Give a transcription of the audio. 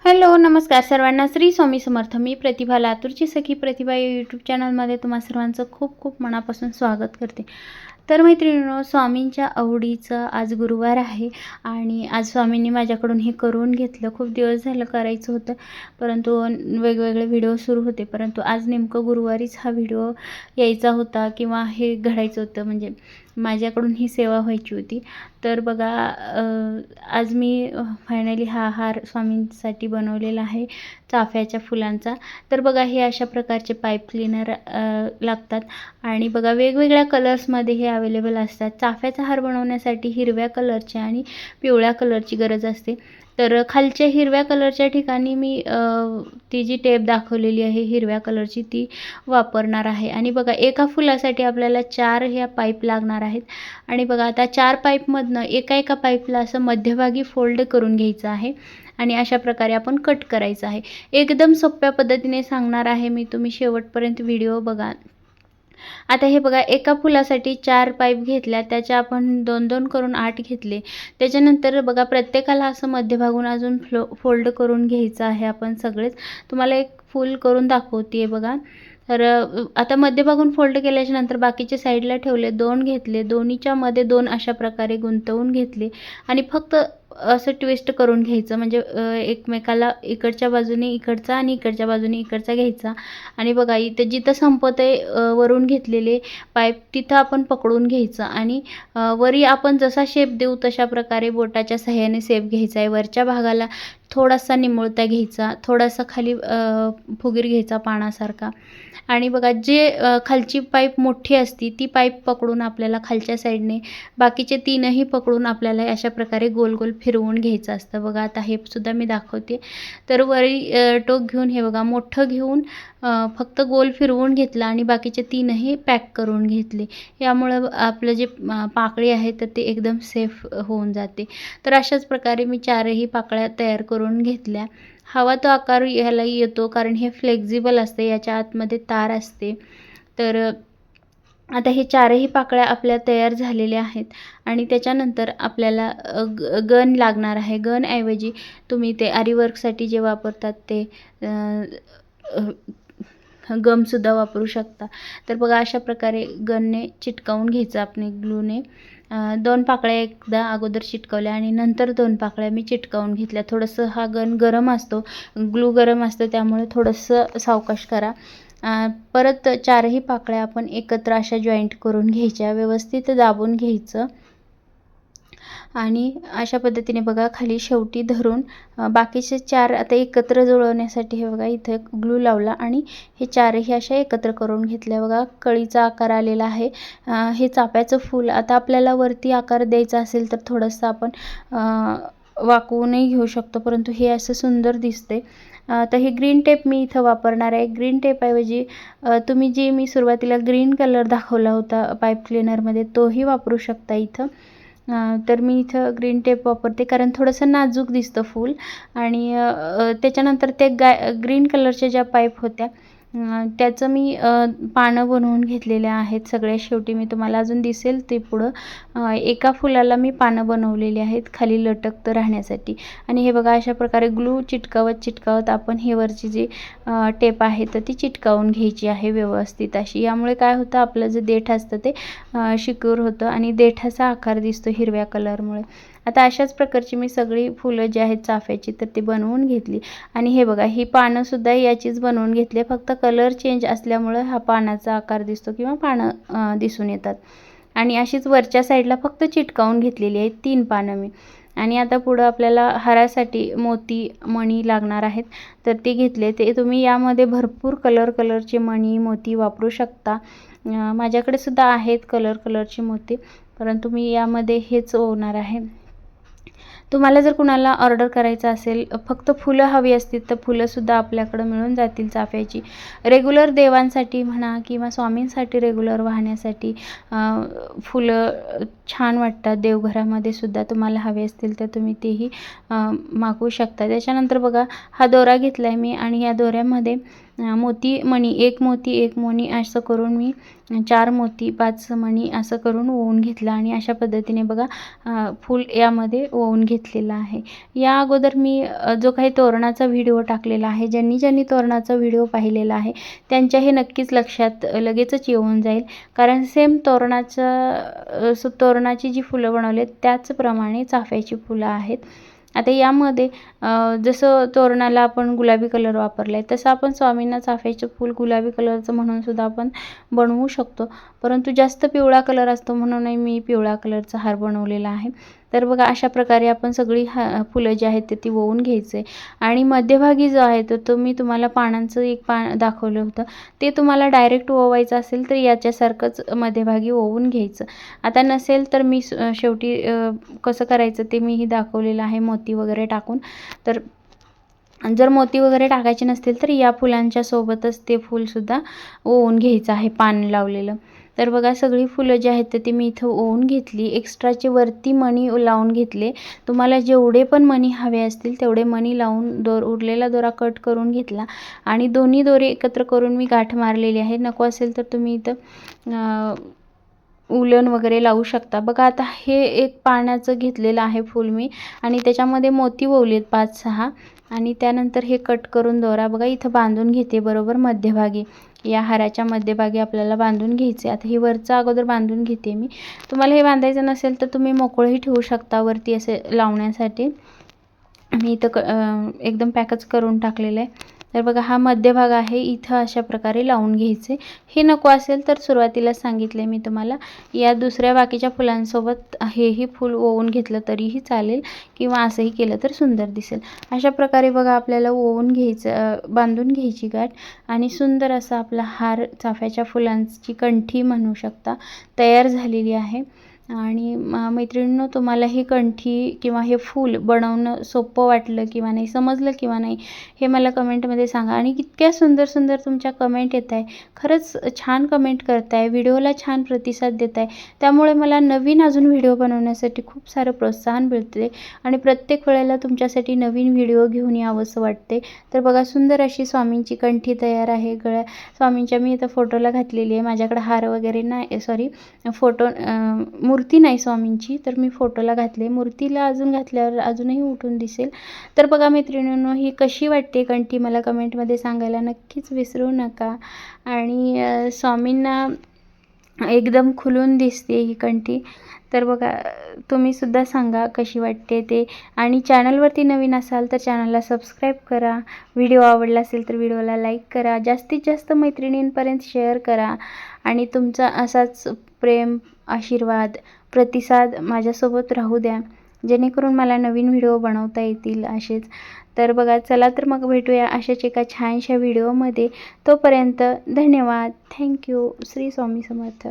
Hello, नमस्कार सर्वांना. श्री स्वामी समर्थ. मी प्रतिभा, लातूरची सखी प्रतिभा या यूट्यूब चॅनलमध्ये तुम्हा सर्वांचं खूप खूप मनापासून स्वागत करते. तर मैत्रिणींनो, स्वामींच्या आवडीचं आज गुरुवार आहे आणि आज स्वामींनी माझ्याकडून हे करून घेतलं. खूप दिवस झालं करायचं होतं, परंतु वेगवेगळे व्हिडिओ सुरू होते, परंतु आज नेमकं गुरुवारीच हा व्हिडिओ यायचा होता किंवा हे घडायचं होतं, म्हणजे माझ्याकडून ही सेवा व्हायची होती. तर बघा, आज मी फायनली हा हार स्वामींसाठी बनवलेला आहे चाफ्याच्या फुलांचा. तर बघा, हे अशा प्रकारचे पाईप क्लीनर लागतात आणि बघा वेगवेगळ्या कलर्समध्ये हे अवेलेबल असतात. चाफ्याचा हार बनवण्यासाठी हिरव्या कलरची आणि पिवळ्या कलरची गरज असते. तर खालच्या हिरव्या कलरच्या ठिकाणी मी ती जी टेप दाखवलेली आहे हिरव्या कलरची ती वापरणार आहे. आणि बघा, एका फुलासाठी आपल्याला 4 ह्या पाईप लागणार आहेत. आणि बघा, आता 4 पाईपमधनं एका पाईपला असं मध्यभागी फोल्ड करून घ्यायचं आहे आणि अशा प्रकारे आपण कट करायचं आहे. एकदम सोप्या पद्धतीने सांगणार आहे मी, तुम्ही शेवटपर्यंत व्हिडिओ बघा. आता हे बघा, एका फुलासाठी 4 पाईप घेतल्या, त्याच्या आपण 2-2 करून 8 घेतले. त्याच्यानंतर बघा, प्रत्येकाला असं मध्यभागून अजून फोल्ड करून घ्यायचं आहे आपण सगळेच. तुम्हाला एक फुल करून दाखवते बघा. तर आता मध्यभागून फोल्ड केल्याच्या नंतर बाकीचे साईडला ठेवले, 2 घेतले, दोन्हीच्या मध्ये 2 अशा प्रकारे गुंतवून घेतले आणि फक्त असं ट्विस्ट करून घ्यायचं, म्हणजे एकमेकाला इकडच्या बाजूने इकडचा आणि इकडच्या बाजूने इकडचा घ्यायचा. आणि बघा, इथे जिथं संपत वरून घेतलेले पाईप तिथं आपण पकडून घ्यायचं आणि वरी आपण जसा शेप देऊ तशा प्रकारे बोटाच्या सहाय्याने शेप घ्यायचा आहे. वरच्या भागाला थोडासा निमुळता घ्यायचा, थोडासा खाली फुगीर घ्यायचा पानासारखा. आणि बघा, जे खालची पाईप मोठी असती ती पाईप पकडून आपल्याला खालच्या साईडने बाकीचे 3ही पकडून आपल्याला अशा प्रकारे गोल गोल फिरवून घ्यायचं असतं. बघा, आता हे सुद्धा मी दाखवते. तर वरी टोक घेऊन हे बघा मोठं घेऊन फक्त गोल फिरवून घेतलं आणि बाकीचे 3ही पॅक करून घेतले. यामुळं आपलं जे पाकळी आहे तर ते एकदम सेफ होऊन जाते. तर अशाच प्रकारे मी 4ही पाकळ्या तयार करून घेतल्या. हवा तो आकार ह्याला येतो, कारण हे फ्लेक्झिबल असते, याच्या आतमध्ये तार असते. तर आता हे 4ही पाकळ्या आपल्या तयार झालेल्या आहेत. आणि त्याच्यानंतर आपल्याला गन लागणार आहे. गनऐवजी तुम्ही ते आरीवर्कसाठी जे वापरतात ते गमसुद्धा वापरू शकता. तर बघा, अशा प्रकारे गनने चिटकावून घ्यायचं आपण ग्लूने. 2 पाकळ्या एकदा अगोदर चिटकवल्या आणि नंतर 2 पाकळ्या मी चिटकावून घेतल्या. थोडंसं हा गन गरम असतो, ग्लू गरम असतं, त्यामुळे थोडंसं सावकाश करा. परत 4ही पाकळ्या आपण एकत्र अशा जॉईंट करून घ्यायच्या, व्यवस्थित दाबून घ्यायचं आणि अशा पद्धतीने बघा खाली शेवटी धरून बाकीचे 4 आता एकत्र जुळवण्यासाठी हे बघा इथे ग्लू लावला आणि हे 4ही अशा एकत्र करून घेतल्या. बघा, कळीचा आकार आलेला आहे. हे चाफ्याचं फूल आता आपल्याला वरती आकार द्यायचा असेल तर थोडंसं आपण वाकवूनही घेऊ शकतो, परंतु हे असं सुंदर दिसते. तर हे ग्रीन टेप मी इथं वापरणार आहे. ग्रीन टेपऐवजी तुम्ही जे मी सुरुवातीला ग्रीन कलर दाखवला होता पाईप क्लीनरमध्ये तोही वापरू शकता इथं. तर मी इथं ग्रीन टेप वापरते, कारण थोडंसं नाजूक दिसतं फूल. आणि त्याच्यानंतर ते ग्रीन कलरच्या ज्या पाईप होत्या त्याचं मी पानं बनवून घेतलेल्या आहेत सगळ्या. शेवटी मी तुम्हाला अजून दिसेल ते पुढं एका फुलाला मी पानं बनवलेली आहेत खाली लटकत राहण्यासाठी. आणि हे बघा, अशा प्रकारे ग्लू चिटकावत आपण हे वरची जी टेप आहे तर ती चिटकावून घ्यायची आहे व्यवस्थित अशी. यामुळे काय होतं, आपलं जे देठ असतं ते सिक्युअर होतं आणि देठाचा आकार दिसतो हिरव्या कलरमुळे. आता अशाच प्रकारची मी सगळी फुलं जी आहेत चाफ्याची तर ती बनवून घेतली. आणि हे बघा, ही पानंसुद्धा याचीच बनवून घेतली, फक्त कलर चेंज असल्यामुळं हा पानाचा आकार दिसतो किंवा पानं दिसून येतात. आणि अशीच वरच्या साईडला फक्त चिटकावून घेतलेली आहेत 3 पानं मी. आणि आता पुढं आपल्याला हारासाठी मोती मणी लागणार आहेत, तर ते घेतले. ते तुम्ही यामध्ये भरपूर कलरचे मणी मोती वापरू शकता. माझ्याकडे सुद्धा आहेत कलरचे मोती, परंतु मी यामध्ये हेच ओवणार आहे. तुम्हाला जर कुणाला ऑर्डर करायचं असेल, फक्त फुलं हवी असतील तर फुलंसुद्धा आपल्याकडं मिळून जातील चाफ्याची. रेग्युलर देवांसाठी म्हणा किंवा स्वामींसाठी रेग्युलर वाहण्यासाठी फुलं छान वाटतात. देवघरामध्ये सुद्धा तुम्हाला हवे असतील तर तुम्ही तेही मागवू शकता. त्याच्यानंतर बघा, हा दोरा घेतला आहे मी आणि या दोऱ्यामध्ये मोती मणी, एक मोती एक मणी असं करून मी 4 मोती 5 मणी असं करून ओवून घेतलं आणि अशा पद्धतीने बघा फूल यामध्ये ओवून घेतलेलं आहे. या अगोदर मी जो काही तोरणाचा व्हिडिओ टाकलेला आहे, ज्यांनी तोरणाचा व्हिडिओ पाहिलेला आहे त्यांच्या हे नक्कीच लक्षात लगेचच येऊन जाईल. कारण सेम तोरणाची जी फुलं बनवली त्याचप्रमाणे चाफ्याची फुलं आहेत. आता यामध्ये जसं तोरणाला आपण गुलाबी कलर वापरला आहे, तसं आपण स्वामींना चाफ्याचं फूल गुलाबी कलरचं म्हणून सुद्धा आपण बनवू शकतो. परंतु जास्त पिवळा कलर असतो म्हणूनही मी पिवळा कलरचा हार बनवलेला आहे. तर बघा अशा प्रकारे आपण सगळी फुलं जी आहेत ती ओवून घ्यायचे आणि मध्यभागी जो आहे तो मी तुम्हाला पानांचं एक पान दाखवलं होतं, ते तुम्हाला डायरेक्ट ओवायचं असेल तर याच्यासारखंच मध्यभागी ओवून घ्यायचं. आता नसेल तर मी शेवटी कसं करायचं ते मीही दाखवलेलं आहे मोती वगैरे टाकून. तर जर मोती वगैरे टाकायचे नसतील तर या फुलांच्या सोबतच ते फूलसुद्धा ओवून घ्यायचं आहे, पान लावलेलं. तर बघा सगळी फुलं जी आहेत ते मी इथं ओवून घेतली. एक्स्ट्राचे वरती मणी लावून घेतले. तुम्हाला जेवढे पण मणी हवे असतील तेवढे मणी लावून उरलेला दोरा कट करून घेतला आणि दोन्ही दोरे एकत्र करून मी गाठ मारलेली आहे. नको असेल तर तुम्ही इथं उलन वगैरे लावू शकता. बघा आता हे एक पाण्याचं घेतलेलं आहे फूल मी आणि त्याच्यामध्ये मोती ओवलेत 5-6 आणि त्यानंतर हे कट करून दोरा बघा इथं बांधून घेते बरोबर मध्यभागी. या हाराच्या मध्यभागी आपल्याला बांधून घ्यायचे. आता हे वरचं अगोदर बांधून घेते मी. तुम्हाला हे बांधायचं नसेल तर तुम्ही मोकळंही ठेवू शकता वरती असे लावण्यासाठी. मी इथं एकदम पॅकच करून टाकलेलं आहे. तर बघा हा मध्यभाग आहे, इथं अशा प्रकारे लावून घ्यायचे. हे नको असेल तर सुरुवातीला सांगितले मी तुम्हाला या दुसऱ्या बाकीच्या फुलांसोबत हेही फूल ओवून घेतलं तरीही चालेल किंवा असंही केलं तर सुंदर दिसेल. अशा प्रकारे बघा आपल्याला ओवून घ्यायचं, बांधून घ्यायची गाठ आणि सुंदर असा आपला हार चाफ्याच्या फुलांची कंठी म्हणू शकता तयार झालेली आहे. आणि मैत्रिणींनो तुम्हाला ही कंठी किंवा हे फूल बनवणं सोपं वाटलं किंवा नाही, समजलं किंवा नाही हे मला कमेंटमध्ये सांगा. आणि इतक्या सुंदर सुंदर तुमच्या कमेंट येत आहे, खरंच छान कमेंट करताय, व्हिडिओला छान प्रतिसाद देत आहे. त्यामुळे मला नवीन अजून व्हिडिओ बनवण्यासाठी खूप सारं प्रोत्साहन मिळते आणि प्रत्येक वेळेला तुमच्यासाठी नवीन व्हिडिओ घेऊन यावंसं वाटते. तर बघा सुंदर अशी स्वामींची कंठी तयार आहे. स्वामींच्या मी इथं फोटोला घातलेली आहे. माझ्याकडे हार वगैरे नाही, सॉरी मूर्ती नाही स्वामींची, तर मी फोटोला घातले. मूर्तीला अजून घातल्यावर अजूनही उठून दिसेल. तर बघा मैत्रिणींनो ही कशी वाटते कंठी मला कमेंटमध्ये सांगायला नक्कीच विसरू नका. आणि स्वामींना एकदम खुलून दिसते ही कंठी. तर बघा तुम्हीसुद्धा सांगा कशी वाटते ते. आणि चॅनलवरती नवीन असाल तर चॅनलला सबस्क्राईब करा. व्हिडिओ आवडला असेल तर व्हिडिओला लाईक करा. जास्तीत जास्त मैत्रिणींपर्यंत शेअर करा आणि तुमचा असाच प्रेम, आशीर्वाद, प्रतिसाद माझ्यासोबत राहू द्या, जेणेकरून मला नवीन व्हिडिओ बनवता येतील असेच. तर बघा चला तर मग भेटूया अशाच एका छानशा व्हिडिओमध्ये. तोपर्यंत धन्यवाद. थँक्यू. श्री स्वामी समर्थ.